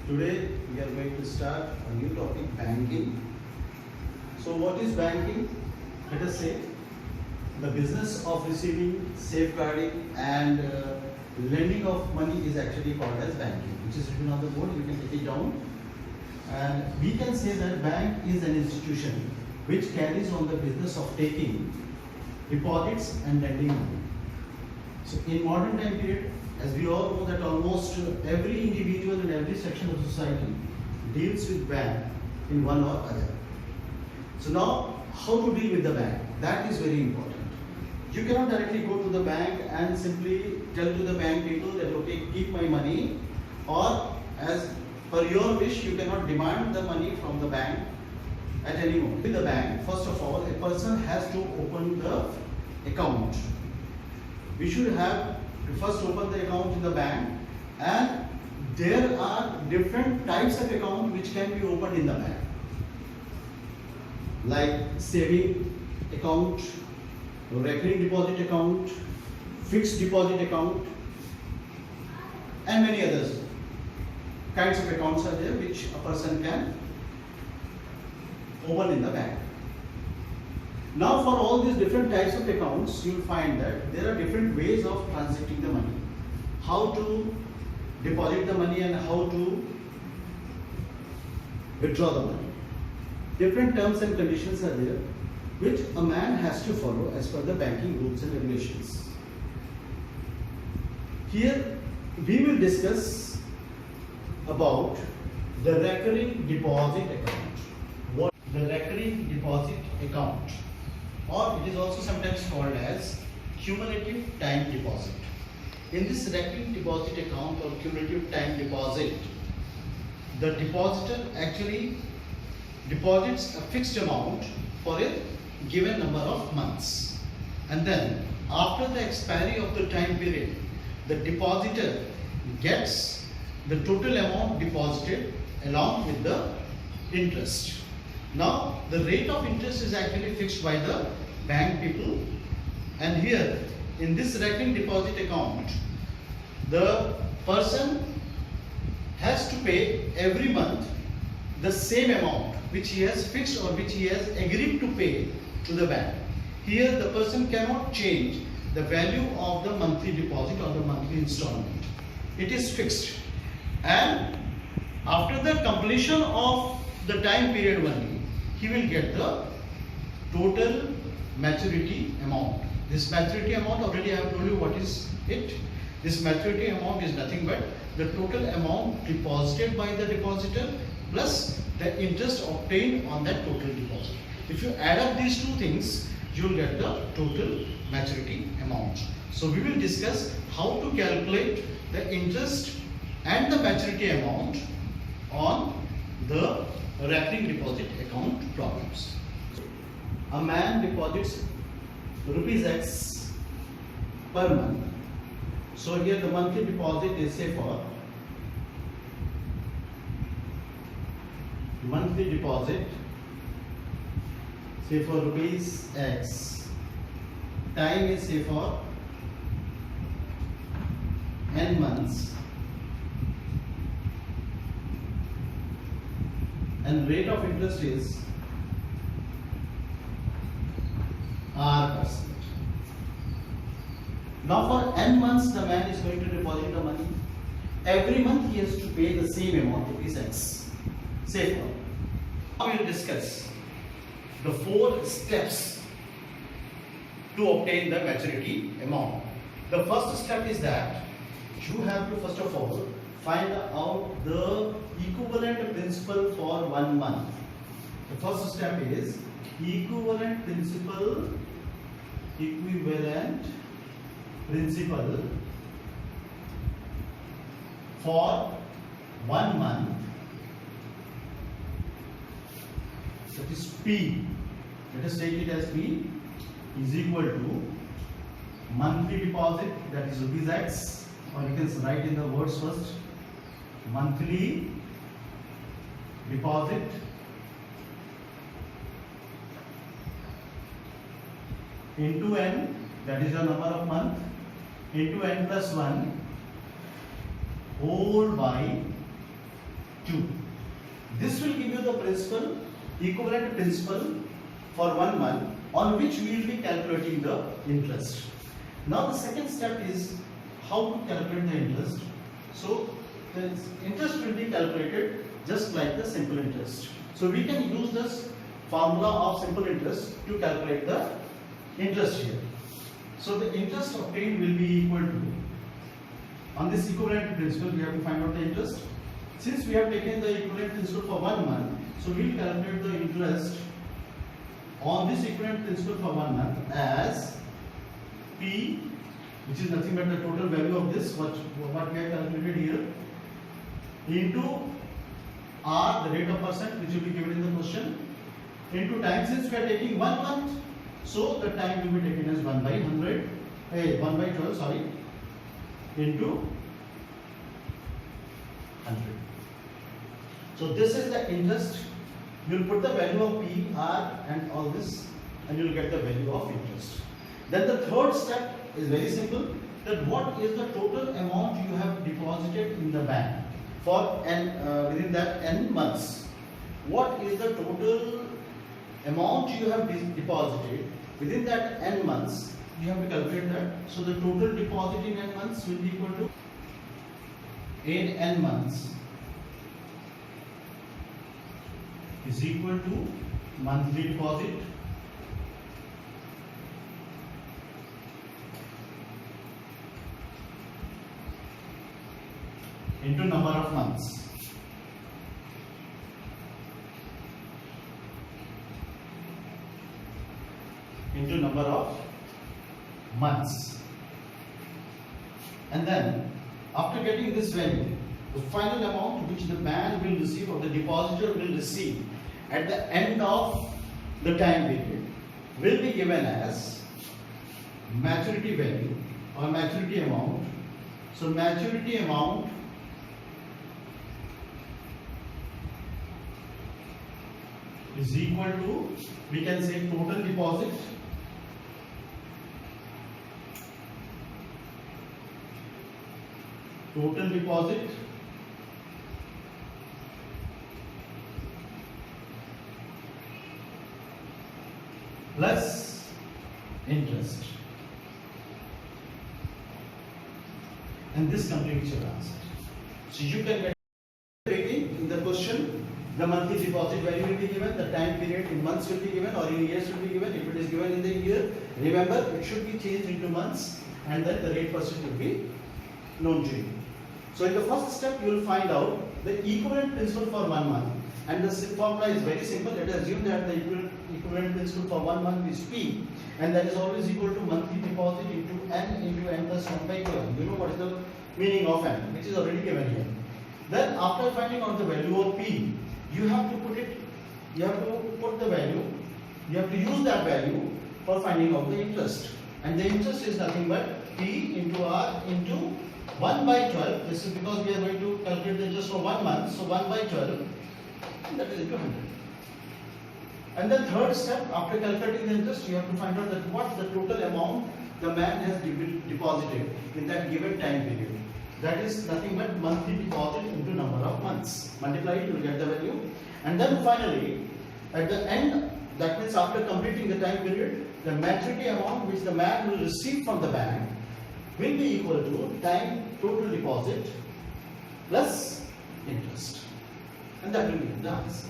Today we are going to start a new topic, banking. So what is banking? Let us say the business of receiving, safeguarding and lending of money is actually called as banking, which is written on the board. You can take it down. And we can say that bank is an institution which carries on the business of taking deposits and lending money. So in modern time period, as we all know that almost every individual in every section of society deals with bank in one or other. So now, how to deal with the bank? That is very important. You cannot directly go to the bank and simply tell to the bank people that okay, keep my money, or as per your wish, you cannot demand the money from the bank at any moment. With the bank, first of all, a person has to open the account. We should have first open the account in the bank, and there are different types of account which can be opened in the bank, like saving account, recurring deposit account, fixed deposit account, and many others kinds of accounts are there which a person can open in the bank. Now for all these different types of accounts, you will find that there are different ways of transacting the money. How to deposit the money and how to withdraw the money. Different terms and conditions are there which a man has to follow as per the banking rules and regulations. Here we will discuss about the recurring deposit account. What the recurring deposit account, or it is also sometimes called as cumulative time deposit. In this recurring deposit account or cumulative time deposit, the depositor actually deposits a fixed amount for a given number of months, and then after the expiry of the time period, the depositor gets the total amount deposited along with the interest. Now the rate of interest is actually fixed by the bank people, and here in this recurring deposit account, the person has to pay every month the same amount which he has fixed or which he has agreed to pay to the bank. Here the person cannot change the value of the monthly deposit or the monthly installment. It is fixed, and after the completion of the time period only, he will get the total maturity amount. This maturity amount, already I have told you what is it. This maturity amount is nothing but the total amount deposited by the depositor plus the interest obtained on that total deposit. If you add up these two things, you will get the total maturity amount. So we will discuss how to calculate the interest and the maturity amount on the recurring deposit account problems. A man deposits rupees X per month. So here the monthly deposit is say for monthly deposit, say for rupees X. Time is say for n months, and rate of interest is R%. Now for n months the man is going to deposit the money. Every month he has to pay the same amount, rupees X. Say for. Now we will discuss the 4 steps to obtain the maturity amount. The first step is that you have to first of all find out the equivalent principal for 1 month. The first step is equivalent principal for 1 month. That is P. Let us take it as P is equal to monthly deposit, that is rupees X, or you can write in the words first, monthly deposit into n, that is the number of month, into n plus 1 whole by 2. This will give you the principal, equivalent principal for 1 month on which we will be calculating the interest. Now the second step is how to calculate the interest. So the interest will be calculated just like the simple interest. So we can use this formula of simple interest to calculate the interest here. So the interest obtained will be equal to, on this equivalent principal we have to find out the interest. Since we have taken the equivalent principal for 1 month, so we will calculate the interest on this equivalent principal for 1 month as P, which is nothing but the total value of this, what we have calculated here, into R, the rate of percent which will be given in the question, into time. Since we are taking 1 month, so the time will be taken as 1 by 12, sorry, into 100. So this is the interest. You will put the value of P, R and all this and you will get the value of interest. Then the third step is very simple, that what is the total amount you have deposited in the bank for n within that n months. What is the total amount you have deposited within that n months? You have to calculate that. So the total deposit in n months will be equal to, in n months is equal to monthly deposit into number of months. Into number of months. And then after getting this value, the final amount which the bank will receive or the depositor will receive at the end of the time period will be given as maturity value or maturity amount. So maturity amount is equal to, we can say, total deposit plus interest, and this completes your answer. So you can get in the question, the monthly deposit value will be given, the time period in months will be given or in years will be given. If it is given in the year, remember it should be changed into months and then the rate percent will be known to you. So in the first step you will find out the equivalent principal for 1 month, and the formula is very simple. Let us assume that the equivalent principal for 1 month is P, and that is always equal to monthly deposit into n plus 1 by 12. You know what is the meaning of n, which is already given here. Then after finding out the value of P, you have to put the value, you have to use that value for finding out the interest. And the interest is nothing but P into R into 1 by 12. This is because we are going to calculate the interest for 1 month. So 1 by 12, and that is into 100. And the third step, after calculating the interest, you have to find out that what the total amount the man has deposited in that given time period. That is nothing but monthly deposit into number of months. Multiply it, you will get the value. And then finally, at the end, that means after completing the time period, the maturity amount which the man will receive from the bank will be equal to time total deposit plus interest. And that will be the answer.